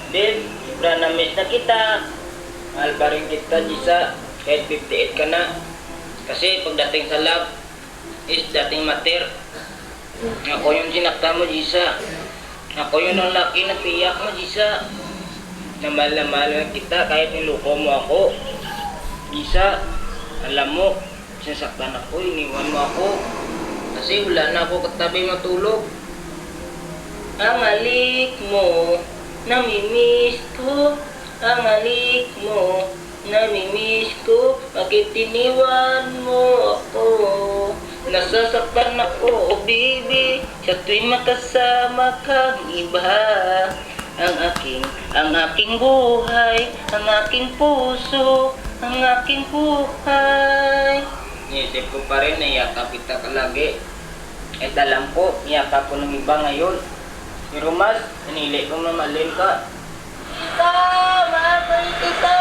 Babe, sobra na miss na kita. Mahal pa rin kita, Jisa. Kahit 58 ka na. Kasi pagdating sa love, is dating mater. Ako yung sinakta mo, Jisa. Ako yung laki na piyak mo, Jisa. Na mahal na kita kahit niluko mo ako. Jisa, alam mo, sinasaktan ako, iniwan mo ako. Kasi wala na ako katabi matulog. Ang halik mo, namimiss ko. Ang halik mo, namimiss ko. Bakit iniwan mo ako? Nasasaktan ako, oh baby, sa tuwing makasama kang iba. Ang aking buhay, ang aking puso, ang aking buhay. Iisip ko pa rin na yakap kita ka lagi. At alam ko, yakap ko ng iba ngayon. Pero mas, nanili kong mamalin ka. Kita! Mahal ko rin kita!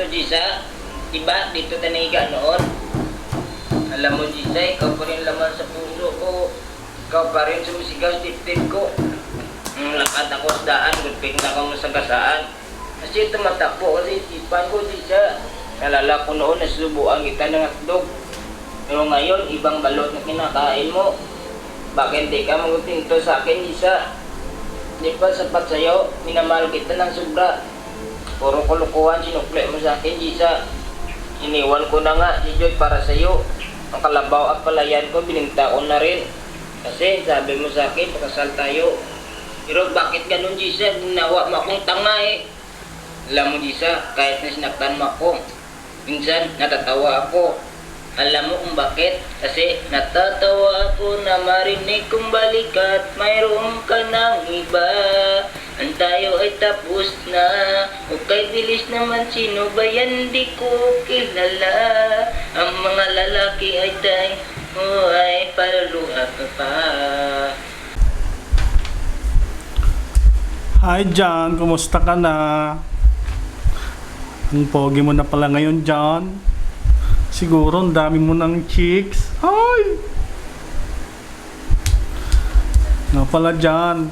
Jisa, diba dito tayo naiga noon? Alam mo Jisa, ikaw pa rin laman sa puso ko. Ikaw pa rin sumisigaw sa dibdib ko. Lakad ako sa daan, gulping na ako sa gasaan. Kasi tumatakbo kasi isipan ko Jisa. Nalala ko noon, nasubuan kita ng hotdog. Pero ngayon, ibang balot na kinakain mo. Bakit di ka magutinto sa akin Jisa? Di ba sapat sa'yo, minamahal kita ng sobra. Puro kulukuhan, sinukli mo sa akin, Jisa. Iniwan ko na nga, si Joy, para sa'yo. Ang kalabaw at palayan ko, bininta ko na rin. Kasi sabi mo sa akin, pakasal tayo. Pero bakit ganun, Jisa? Ginawa mo akong tanga eh. Alam mo, Jisa, kahit na sinaktan mo ako, minsan natatawa ako. Alam mo kung bakit? Kasi natatawa ako na marinig kong balikat, mayroon ka ng iba. Ang tayo ay tapos na. Okay, bilis naman, sino ba yan? Di ko kilala. Ang mga lalaki ay tayo ay paluluha ka pa. Hi John, kumusta ka na? Ang pogi mo na pala ngayon, John. Siguro ang dami mo ng chicks. Hi! Nga pala, John,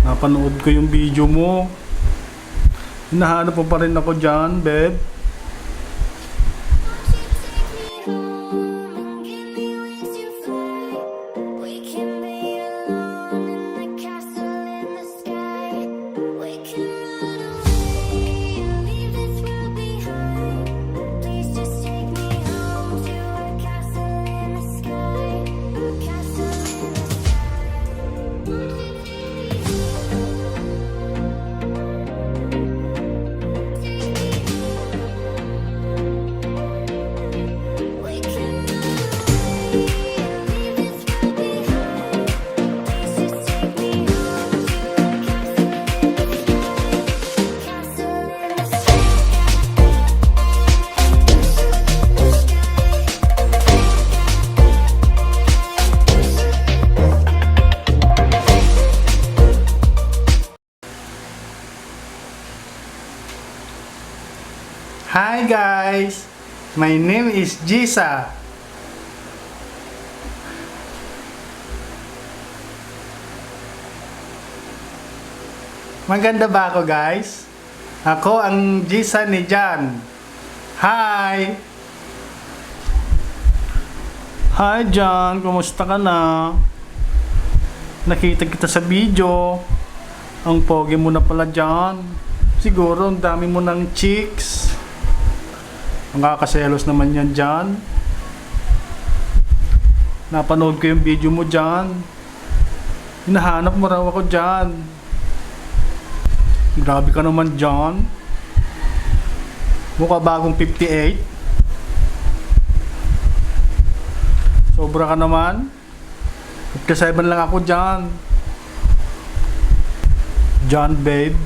napanood ko yung video mo. Hinahanap mo pa rin ako dyan, babe. Hi guys! My name is Jisa. Maganda ba ako guys? Ako ang Jisa ni Jan. Hi! Hi Jan, kumusta ka na? Nakita kita sa video. Ang pogi mo na pala Jan. Siguro ang dami mo ng chicks. Ang kakaselos naman yan Jan. Napanood ko yung video mo Jan. Hinahanap mo raw ako Jan. Grabe ka naman Jan. Mukha bagong 58. Sobra ka naman. 57 lang ako Jan. Jan babe,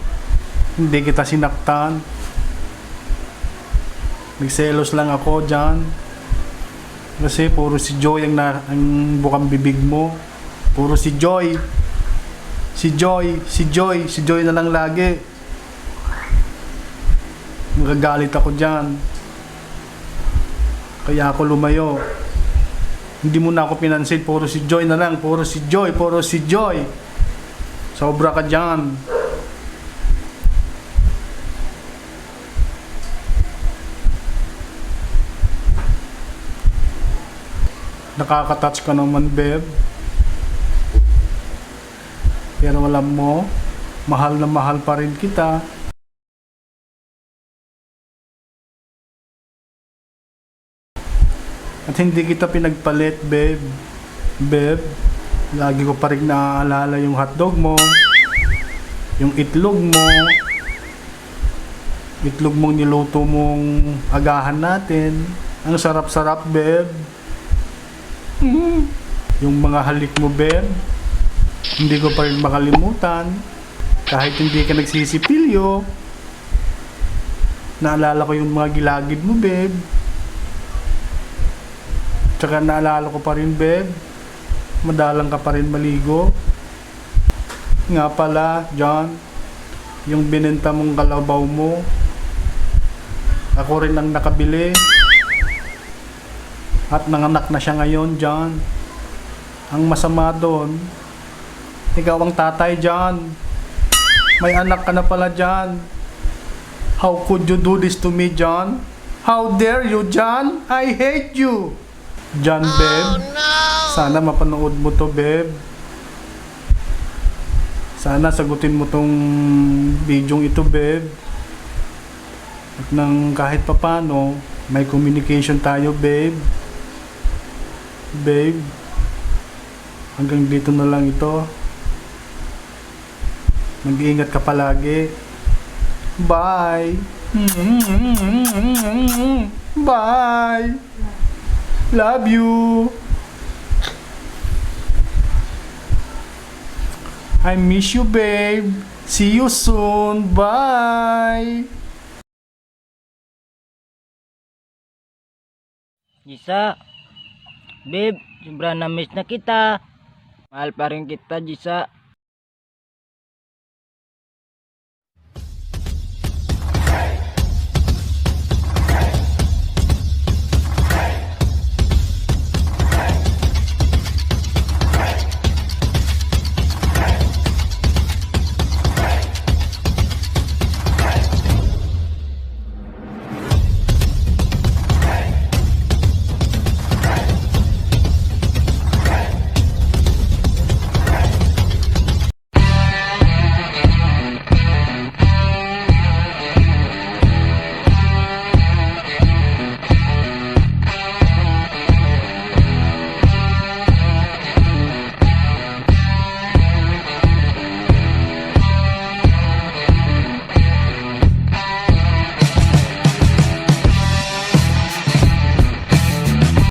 hindi kita sinaktan. Nagselos lang ako Jan. Kasi puro si Joy ang bukang bibig mo. Puro si Joy. Si Joy na lang lagi. Magagalit ako dyan. Kaya ako lumayo. Hindi mo na ako pinansin. Puro si Joy na lang. Puro si Joy. Sobra ka dyan. Nakaka-touch ka naman, babe. Pero alam mo, mahal na mahal pa rin kita. At hindi kita pinagpalit, babe. Babe, lagi ko pa rin naaalala yung hotdog mo. Yung itlog mo. Itlog mong niluto mong agahan natin. Ang sarap-sarap, babe. Yung mga halik mo, babe. Hindi ko pa rin makalimutan. Kahit hindi ka nagsisipilyo. Naalala ko yung mga gilagid mo, babe. Tsaka naalala ko pa rin, babe. Madalang ka pa rin maligo. Nga pala, John, yung binenta mong kalabaw mo, ako rin ang nakabili. At nanganak na siya ngayon, John. Ang masama doon, ikaw ang tatay, John. May anak ka na pala, John. How could you do this to me, John? How dare you, John? I hate you. John, babe. Sana mapanood mo to, babe. Sana sagutin mo tong bidyong ito, babe. At nang kahit papano, may communication tayo, babe. Babe, hanggang dito na lang ito. Mag-iingat ka palagi. Bye. Bye. Love you. I miss you, babe. See you soon. Bye. Jisa, babe, sobrang na-miss na kita. Mahal pa rin kita, Jisa.